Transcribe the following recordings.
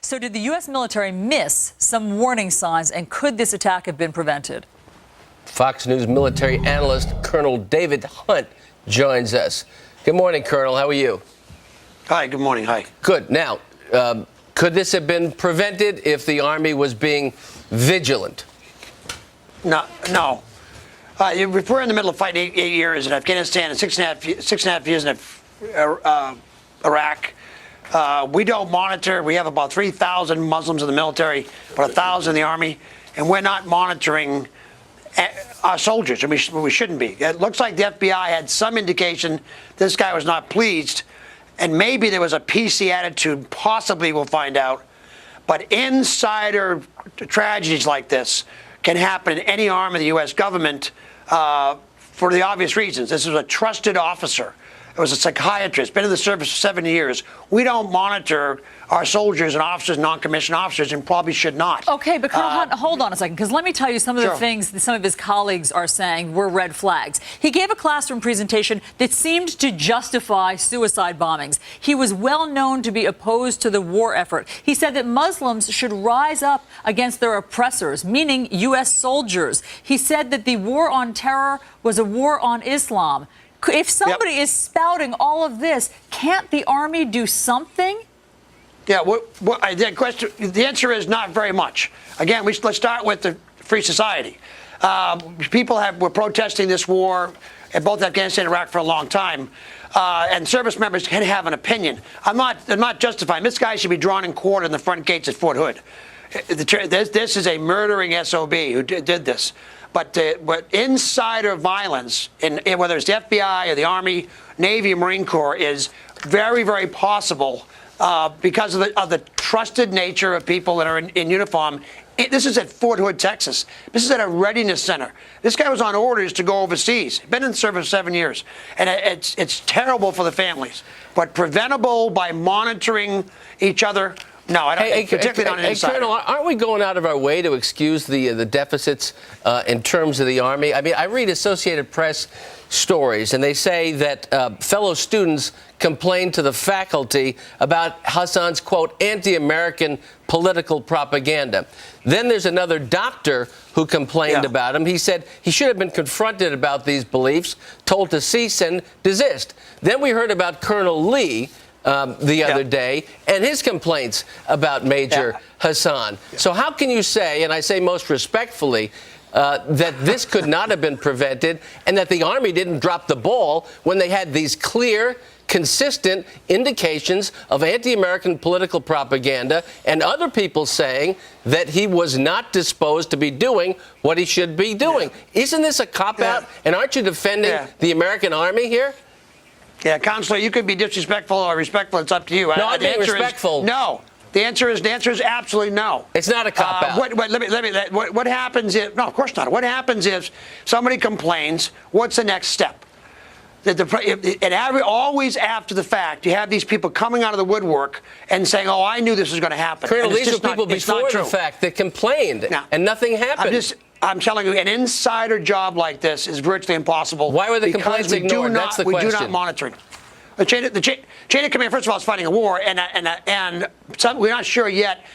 So did the U.S. military miss some warning signs, and could this attack have been prevented? Fox News military analyst Colonel David Hunt joins us. Good morning, Colonel. How are you? Hi, good morning. Hi. Good. Now, could this have been prevented if the Army was being vigilant? No. We're in the middle of fighting eight years in Afghanistan and six and a half years in Iraq. We don't monitor. We have about 3,000 Muslims in the military, about 1,000 in the Army, and we're not monitoring our soldiers, and we shouldn't be. It looks like the FBI had some indication this guy was not pleased, and maybe there was a PC attitude, possibly we'll find out. But insider tragedies like this can happen in any arm of the U.S. government for the obvious reasons. This was a trusted officer. It was a psychiatrist, been in the service for 7 years. We don't monitor our soldiers and officers, non-commissioned officers, and probably should not. Okay, but Colonel Hunt, hold on a second, because let me tell you some of the things that some of his colleagues are saying were red flags. He gave a classroom presentation that seemed to justify suicide bombings. He was well known to be opposed to the war effort. He said that Muslims should rise up against their oppressors, meaning U.S. soldiers. He said that the war on terror was a war on Islam. If somebody is spouting all of this, can't the Army do something? Yeah, the answer is not very much. Again, let's start with the Free Society. People were protesting this war in both Afghanistan and Iraq for a long time, and service members can have an opinion. I'm not justifying. This guy should be drawn and quartered in the front gates at Fort Hood. This is a murdering SOB who did this. But insider violence, whether it's the FBI or the Army, Navy, or Marine Corps, is very, very possible because of the trusted nature of people that are in uniform. This is at Fort Hood, Texas. This is at a readiness center. This guy was on orders to go overseas. Been in service 7 years. And it's terrible for the families. But preventable by monitoring each other. No, I don't. Particularly not an insider. Colonel, aren't we going out of our way to excuse the deficits in terms of the Army? I mean, I read Associated Press stories, and they say that fellow students complained to the faculty about Hassan's, quote, anti-American political propaganda. Then there's another doctor who complained about him. He said he should have been confronted about these beliefs, told to cease and desist. Then we heard about Colonel Lee the other day, and his complaints about Major Hassan. So how can you say, and I say most respectfully, that this could not have been prevented and that the Army didn't drop the ball when they had these clear, consistent indications of anti-American political propaganda and other people saying that he was not disposed to be doing what he should be doing? Isn't this a cop-out? And aren't you defending the American Army here? Yeah, Counselor, you could be disrespectful or respectful. It's up to you. No, I'm being respectful. No. The answer is absolutely no. It's not a cop-out. What happens is, no, of course not. What happens is somebody complains, what's the next step? Always after the fact, you have these people coming out of the woodwork and saying, oh, I knew this was going to happen. Colonel, these are people before the fact that complained, and nothing happened. I'm telling you, an insider job like this is virtually impossible. Why were the complaints ignored? That's the question. We do not monitor it. The chain of command, first of all, is fighting a war, and we're not sure yet.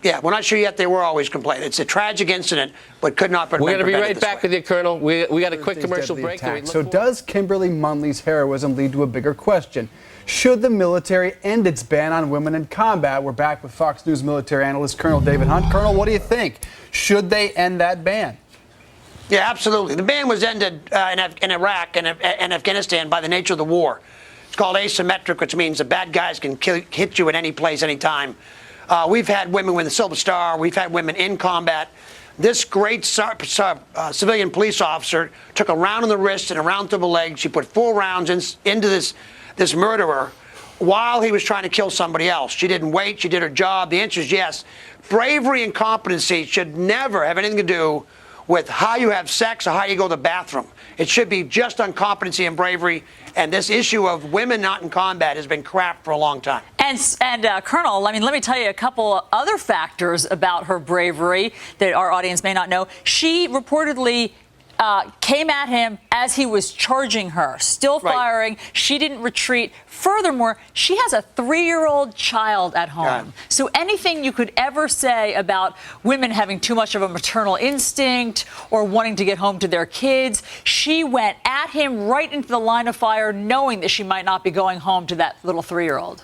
Yeah, we're not sure yet they were always complaining. It's a tragic incident, but could not be prevented. We're going to be right back with you, Colonel. We got a quick commercial break. So does Kimberly Munley's heroism lead to a bigger question? Should the military end its ban on women in combat? We're back with Fox News military analyst Colonel David Hunt. Colonel, what do you think? Should they end that ban? Yeah, absolutely. The ban was ended in Iraq and Afghanistan by the nature of the war. It's called asymmetric, which means the bad guys can hit you at any place, any time. We've had women win the Silver Star. We've had women in combat. This great civilian police officer took a round in the wrist and a round through the leg. She put 4 rounds into this murderer while he was trying to kill somebody else. She didn't wait. She did her job. The answer is yes. Bravery and competency should never have anything to do with how you have sex or how you go to the bathroom. It should be just on competency and bravery. And this issue of women not in combat has been crap for a long time. And Colonel, I mean, let me tell you a couple other factors about her bravery that our audience may not know. She reportedly came at him as he was charging her, still Right. firing. She didn't retreat. Furthermore, she has a 3-year-old child at home. God. So anything you could ever say about women having too much of a maternal instinct or wanting to get home to their kids, she went at him right into the line of fire, knowing that she might not be going home to that little 3-year-old.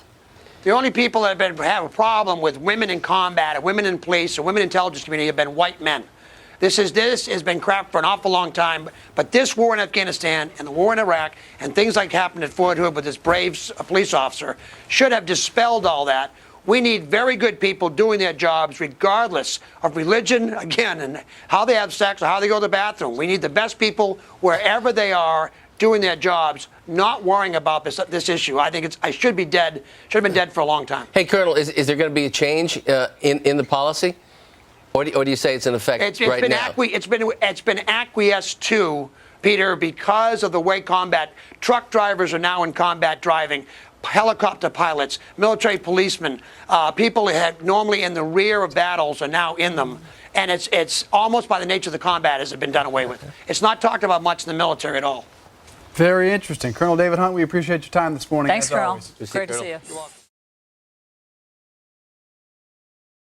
The only people that have a problem with women in combat, or women in police, or women in intelligence community have been white men. This has been crap for an awful long time. But this war in Afghanistan and the war in Iraq and things like happened at Fort Hood with this brave police officer should have dispelled all that. We need very good people doing their jobs regardless of religion, again, and how they have sex or how they go to the bathroom. We need the best people wherever they are doing their jobs, not worrying about this issue. I think I should be dead. Should have been dead for a long time. Hey, Colonel, is there going to be a change in the policy? Or do you say it's in effect right now? It's been acquiesced to, Peter, because of the way truck drivers are now in combat driving, helicopter pilots, military policemen, people who had normally in the rear of battles are now in them. And it's almost by the nature of the combat has it been done away with. It's not talked about much in the military at all. Very interesting. Colonel David Hunt, we appreciate your time this morning. Thanks, as Colonel. always. Great to see you. You're welcome.